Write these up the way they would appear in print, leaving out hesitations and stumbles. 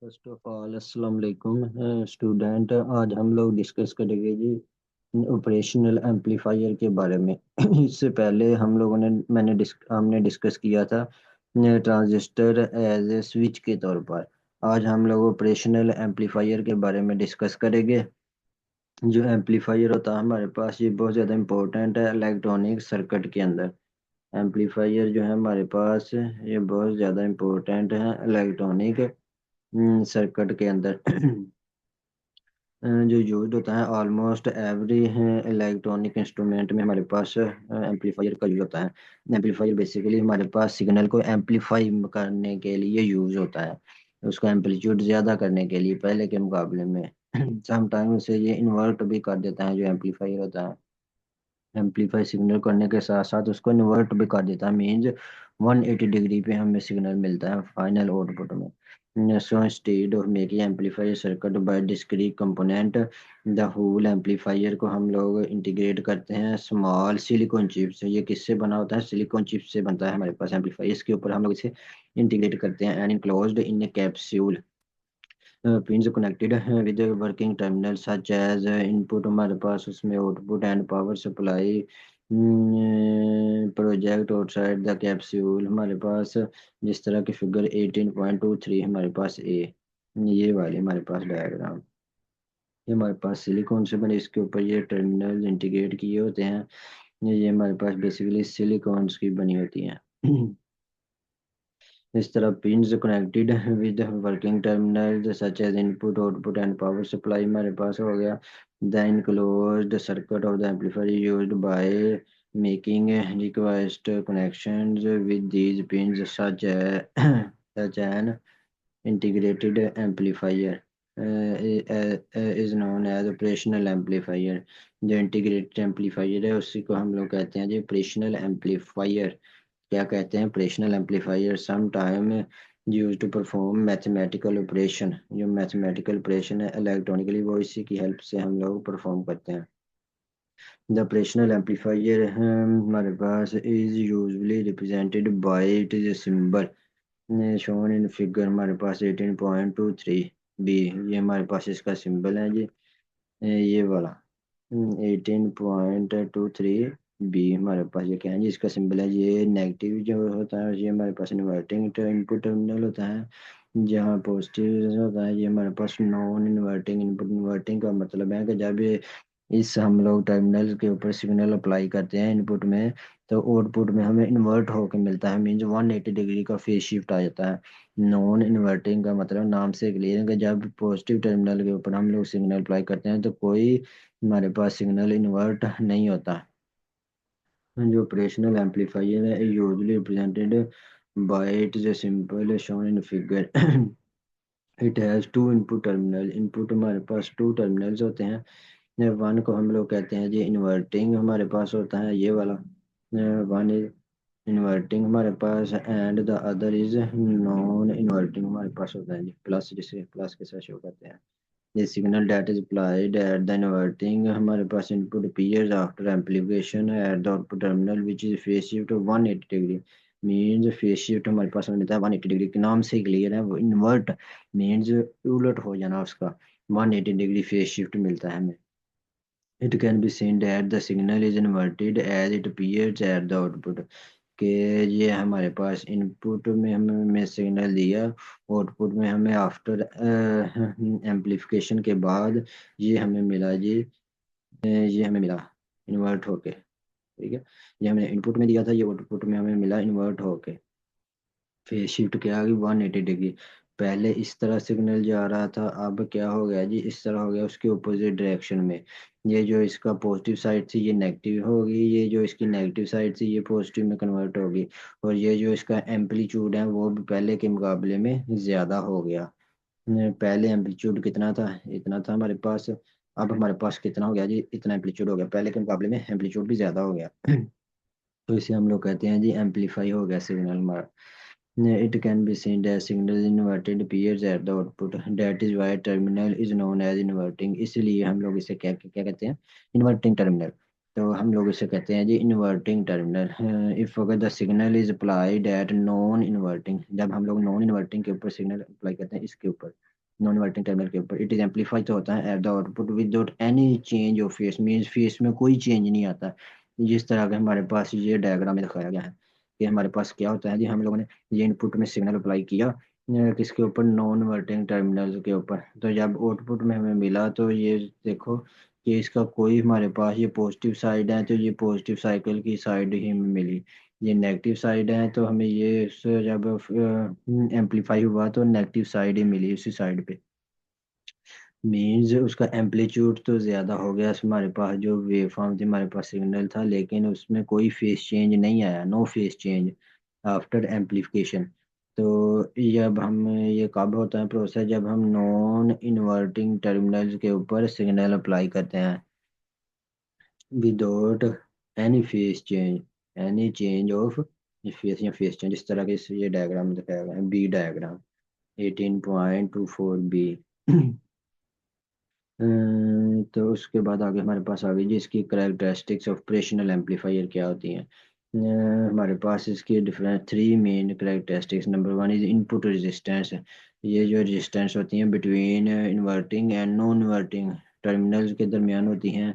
First of all अस्सलाम वालेकुम student. आज हम लोग डिस्कस करेंगे जी ऑपरेशनल एम्पलीफायर के बारे में। इससे पहले हम लोगों ने हमने डिस्कस किया था ट्रांजिस्टर एज ए स्विच के तौर पर। आज हम लोग ऑपरेशनल एम्पलीफायर के बारे में डिस्कस करेंगे। जो एम्पलीफायर होता है हमारे पास, ये बहुत ज़्यादा इम्पोर्टेंट है इलेक्ट्रॉनिक सर्किट के अंदर। एम्पलीफायर जो है हमारे पास, ये बहुत ज़्यादा इम्पोर्टेंट है इलेक्ट्रॉनिक सर्किट के अंदर। जो यूज होता है ऑलमोस्ट एवरी इलेक्ट्रॉनिक इंस्ट्रूमेंट में हमारे पास एम्पलीफायर का यूज होता है। एम्पलीफायर बेसिकली हमारे पास सिग्नल को एम्पलीफाई करने के लिए यूज होता है, उसका एम्पलीट्यूड ज़्यादा करने के लिए पहले के मुकाबले में। समटाइम्स से ये इन्वर्ट भी कर देता है जो एम्पलीफायर होता है। एम्पलीफाई सिग्नल करने के साथ साथ उसको इन्वर्ट भी कर देता है, मीन्स 180 डिग्री पे हमें सिग्नल मिलता है फाइनल आउटपुट में। So instead of making amplifier circuit by discrete component, the whole amplifier को हम लोग इंटीग्रेट करते हैं स्मॉल सिलिकॉन चिप से। ये किससे बना होता है? सिलिकॉन चिप से बनता है हमारे पास एम्पलीफायर। इसके ऊपर हम लोग इसे इंटीग्रेट करते हैं and enclosed in a capsule. Pins connected हैं with working terminal such as input हमारे पास, उसमें output and power supply project outside the capsule हमारे पास। जिस तरह की फिगर 18.23 हमारे पास ये वाली हमारे पास डायग्राम, ये हमारे पास सिलिकॉन से बने, इसके ऊपर ये टर्मिनल इंटीग्रेट किए होते हैं। ये हमारे पास बेसिकली सिलिकॉन्स की बनी होती हैं। इस तरह pins connected with working terminal such as input output and power supply हमारे पास हो गया। The enclosed circuit of the amplifier used by making request connections with these pins such an integrated amplifier is known as operational amplifier। जो integrated amplifier है उसी को हम लोग कहते हैं जी ऑपरेशनल एम्पलीफायर। क्या कहते हैं? Operational amplifier some time use to perform mathematical operation. जो मैथमेटिकल ऑपरेशन है इलेक्ट्रॉनिकली, वो इसी की हेल्प से हम लोग परफॉर्म करते हैं। द ऑपरेशनल एम्पलीफायर हमारे पास is usually represented by it is symbol shown in figure हमारे पास 18.23 बी। ये हमारे पास इसका सिंबल है जी, ये वाला 18.23 बी हमारे पास। ये क्या है जी? इसका सिंबल है। ये नेगेटिव जो होता है ये हमारे पास इन्वर्टिंग इनपुट टर्मिनल होता है, जहाँ पॉजिटिव होता है ये हमारे पास नॉन इन्वर्टिंग इनपुट। इन्वर्टिंग का मतलब है कि जब ये इस हम लोग टर्मिनल के ऊपर सिग्नल अप्लाई करते हैं इनपुट में, तो आउटपुट में हमें इन्वर्ट होकर मिलता है, मीन्स 180 डिग्री का फेज शिफ्ट आ जाता है। नॉन इन्वर्टिंग का मतलब नाम से क्लियर है कि जब पॉजिटिव टर्मिनल के ऊपर हम लोग सिग्नल अप्लाई करते हैं तो कोई हमारे पास सिग्नल इन्वर्ट नहीं होता। जो ऑपरेशनल एम्पलीफायर है usually represented by it is simple shown in figure. It has two input terminal. Input हमारे पास टू टर्मिनल्स होते हैं। वन को हम लोग कहते हैं जी इन्वर्टिंग हमारे पास होता है ये वाला, वन इज इन्वर्टिंग हमारे पास and the other is non inverting हमारे पास होता है जी प्लस, जिसे प्लस के साथ शो करते हैं। The signal that is applied at the inverting हमारे पास input appears after amplification at the output terminal which is phase shift of 180 degree। Means phase shift हमारे पास हमें मिलता है 180 डिग्री के नाम से क्लियर है। वो इन्वर्ट मीन्स उलट हो जाना उसका, 180 डिग्री फेज शिफ्ट मिलता है हमें। It can be seen that the signal is inverted as it appears at the output। कि ये हमारे पास इनपुट में हमें सिग्नल दिया, आउटपुट में हमें आफ्टर एम्पलीफिकेशन के बाद ये हमें मिला जी, ये हमें मिला इन्वर्ट होके। ठीक है, ये हमने इनपुट में दिया था, ये आउटपुट में हमें मिला इन्वर्ट होके। फेज शिफ्ट क्या आ गई? 180 डिग्री। पहले इस तरह सिग्नल जा रहा था, अब क्या हो गया जी? इस तरह हो गया, उसके अपोजिट डायरेक्शन में। ये जो इसका पॉजिटिव साइड थी ये नेगेटिव होगी, ये जो इसकी नेगेटिव साइड थी ये पॉजिटिव में कन्वर्ट होगी, और ये जो इसका एम्पलीट्यूड है वो भी पहले के मुकाबले में ज़्यादा हो गया। पहले एम्पलीट्यूड कितना था? इतना था हमारे पास। अब हमारे पास कितना हो गया जी? इतना एम्पलीट्यूड हो गया, पहले के मुकाबले में एम्पलीट्यूड भी ज़्यादा हो गया। तो इसे हम लोग कहते हैं जी एम्पलीफाई हो गया सिग्नल हमारा। It can be seen that signal inverted appears at the output, that is why terminal is known as inverting। इसलिए हम लोग इसे क्या क्या कहते हैं? Inverting terminal. तो हम लोग इसे कहते हैं जी इन्वर्टिंग टर्मिनल। इफ अगर the signal is applied at non inverting, जब हम लोग नॉन इन्वर्टिंग के ऊपर सिग्नल अप्लाई करते हैं इसके ऊपर, नॉन इन्वर्टिंग टर्मिनल के ऊपर। इट इज एम्पलीफाई तो होता है at the output without any change of face, means face में कोई चेंज नहीं आता। जिस तरह का हमारे पास ये डायग्राम में दिखाया गया है कि हमारे पास क्या होता है जी, हम लोगों ने ये इनपुट में सिग्नल अप्लाई किया किसके ऊपर, नॉन इन्वर्टिंग टर्मिनल के ऊपर। तो जब आउटपुट में हमें मिला तो ये देखो कि इसका कोई हमारे पास ये पॉजिटिव साइड है, तो ये पॉजिटिव साइकिल की साइड ही हमें मिली। ये नेगेटिव साइड है तो हमें ये जब एम्पलीफाई हुआ तो नेगेटिव साइड ही मिली उसी साइड पे। मीन्स उसका एम्पलीट्यूड तो ज़्यादा हो गया, हमारे पास जो वेव फॉर्म थी, हमारे पास सिग्नल था, लेकिन उसमें कोई फेस चेंज नहीं आया, no phase change after amplification. तो जब हम ये कब होता है प्रोसेस, जब हम नॉन इन्वर्टिंग टर्मिनल्स के ऊपर सिग्नल अप्लाई करते हैं without any face change, any change of face या फेस चेंज। इस तरह के ये डायग्राम दिखाया गया है, बी डायग्राम 18.24 बी। तो उसके बाद आगे हमारे पास आ गई जी इसकी करेक्टरिस्टिक्स ऑपरेशनल एम्पलीफायर क्या होती हैं। हमारे पास इसकी different three main characteristics. Number one is input resistance. ये जो रेजिस्टेंस होती हैं between inverting and non inverting terminals के दरमियान होती हैं,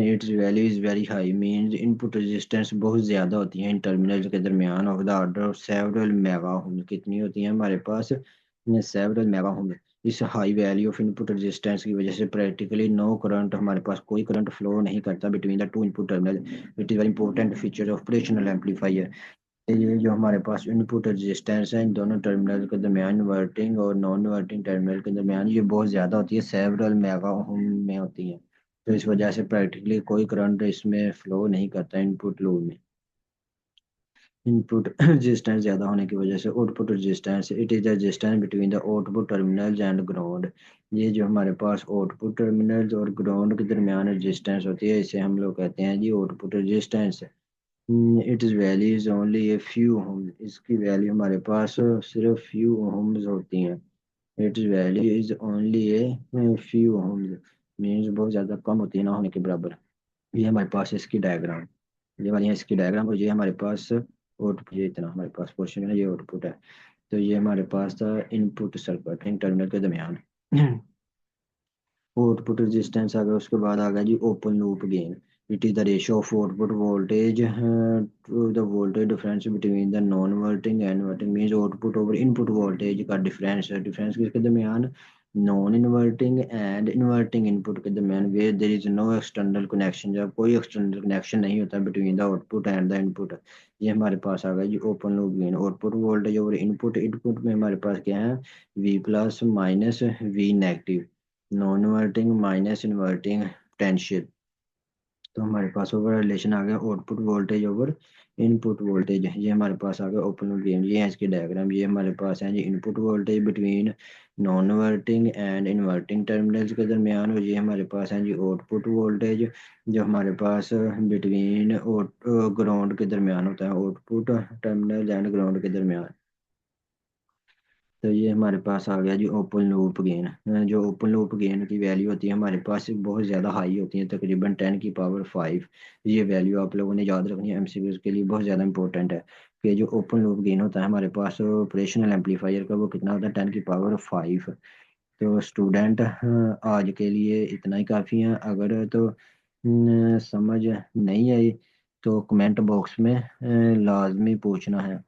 it's value is very high, means input resistance बहुत ज़्यादा होती हैं इन टर्मिनल्स के दरमियान of the order of several mega ohm. कितनी होती हैं हमारे पास, सेवरल मेगा ओम। इस high value of input resistance की वजह से प्रैक्टिकली नो करंट, हमारे पास कोई करंट फ्लो नहीं करता between the two input terminal. It is very important feature of operational amplifier. ये जो हमारे पास इनपुट रेजिस्टेंस है इन दोनों टर्मिनल के दरमियान, इन्वर्टिंग और नॉन इन्वर्टिंग टर्मिनल के दरमियान, ये बहुत ज़्यादा होती है, सेवरल मेगा ओम में होती है। तो इस वजह से प्रैक्टिकली कोई करंट इसमें फ्लो नहीं करता इनपुट लोड में। इनपुट रेजिस्टेंस ज़्यादा होने की वजह से output resistance, it is the resistance between the output terminals and ground. ये जो हमारे पास आउटपुट टर्मिनल्स और ग्राउंड के दरमियान रेजिस्टेंस होती है, इसे हम लोग कहते हैं जी output resistance. It is value is only a few ohm, इसकी वैल्यू हमारे पास सिर्फ फ्यू ओम्स होती हैं। It is value is only a few ohms, means बहुत ज़्यादा कम होती है, ना होने के बराबर। ये हमारे पास इसकी डायग्राम, ये वाली है इसकी डायग्राम, और ये हमारे पास आउटपुट, ये इतना हमारे पास पोर्शन है, ये आउटपुट है। तो ये हमारे पास था इनपुट सर्किट इन टर्मिनल के दरमियान। आउटपुट रेजिस्टेंस आ गया, उसके बाद आ गया जी open loop gain. It is the ratio of output voltage to the voltage difference between the non inverting and inverting, means output over input voltage का difference है। डिफरेंस किसके दरमियान, non inverting and inverting input के दरमियान, where there is no external connection, जब कोई external connection नहीं होता between the output and the input. ये हमारे पास आ गया जी open loop gain. Output voltage over input, input में हमारे पास क्या है, V plus minus V negative, non inverting minus inverting potential. तो हमारे पास ओवर रिलेशन आ गया output voltage over input voltage. ये हमारे पास आ गया ओपन लूप गेन। ये है इसकी डायग्राम, ये हमारे पास है जी input voltage between non inverting and inverting terminals के दरमियान, और ये हमारे पास है जी आउटपुट वोल्टेज जो हमारे पास बिटवीन ग्राउंड के दरमियान होता है, आउटपुट टर्मिनल एंड ग्राउंड के दरमियान। तो ये हमारे पास आ गया जी ओपन लूप गेन। जो ओपन लूप गेन की वैल्यू होती है हमारे पास बहुत ज़्यादा हाई होती है, तकरीबन 10 की पावर 5। ये वैल्यू आप लोगों ने याद रखनी है, एमसीक्यूज के लिए बहुत ज़्यादा इंपॉर्टेंट है कि जो ओपन लूप गेन होता है हमारे पास ऑपरेशनल एम्पलीफायर का, वो कितना होता है, 10 की पावर 5। तो स्टूडेंट आज के लिए इतना ही काफ़ी है। अगर तो समझ नहीं आई तो कमेंट बॉक्स में लाजमी पूछना है।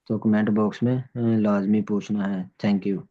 तो कमेंट बॉक्स में लाजमी पूछना है। Thank you.